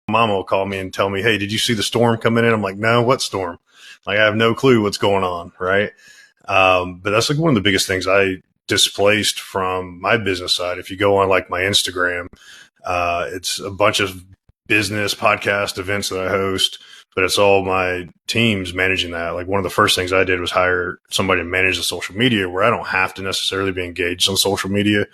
mama will call me and tell me, hey, did you see the storm coming in? I'm like, no, what storm? Like, I have no clue what's going on, right? But that's like one of the biggest things I displaced from my business side. If you go on like my Instagram, it's a bunch of business podcast events that I host, but it's all my teams managing that. Like one of the first things I did was hire somebody to manage the social media where I don't have to necessarily be engaged on social media.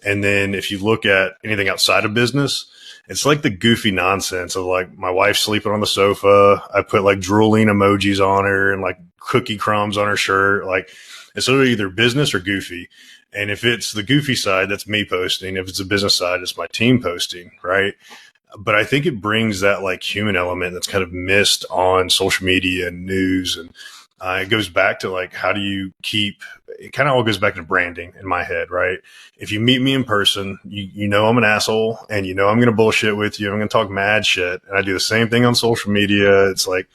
And then if you look at anything outside of business, it's like the goofy nonsense of like my wife sleeping on the sofa. I put like drooling emojis on her and like cookie crumbs on her shirt. Like it's literally either business or goofy. And if it's the goofy side, that's me posting. If it's the business side, it's my team posting, right? But I think it brings that like human element that's kind of missed on social media and news. And it goes back to like, how do you keep, it kind of all goes back to branding in my head, right? If you meet me in person, you know I'm an asshole and you know I'm going to bullshit with you. I'm going to talk mad shit. And I do the same thing on social media. It's like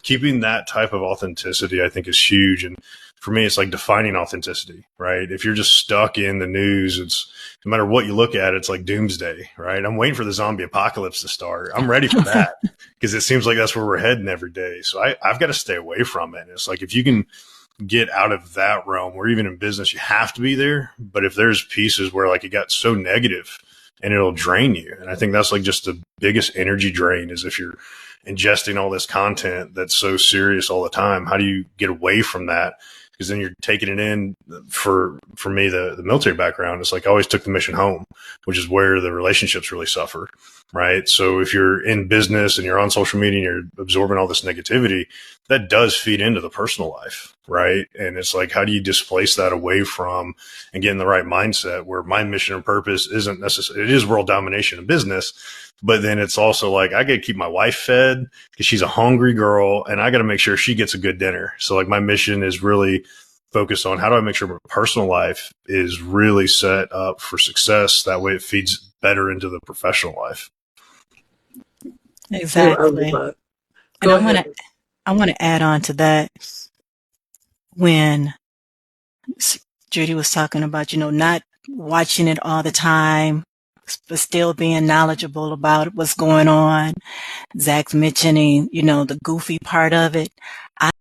keeping that type of authenticity, I think, is huge. And for me, it's like defining authenticity, right? If you're just stuck in the news, it's no matter what you look at, it's like doomsday, right? I'm waiting for the zombie apocalypse to start. I'm ready for that because it seems like that's where we're heading every day. So I've got to stay away from it. And it's like, if you can get out of that realm where even in business, you have to be there. But if there's pieces where like it got so negative and it'll drain you. And I think that's like just the biggest energy drain is if you're ingesting all this content that's so serious all the time, how do you get away from that? Because then you're taking it in. For me, the military background, it's like I always took the mission home, which is where the relationships really suffer, right? So if you're in business and you're on social media and you're absorbing all this negativity, that does feed into the personal life, right? And it's like, how do you displace that away from and get in the right mindset where my mission and purpose isn't necessarily, it is world domination of business, but then it's also like, I got to keep my wife fed because she's a hungry girl and I got to make sure she gets a good dinner. So like my mission is really focused on how do I make sure my personal life is really set up for success. That way it feeds better into the professional life. Exactly. And I want to add on to that. When Judy was talking about, not watching it all the time, but still being knowledgeable about what's going on. Zach's mentioning, the goofy part of it.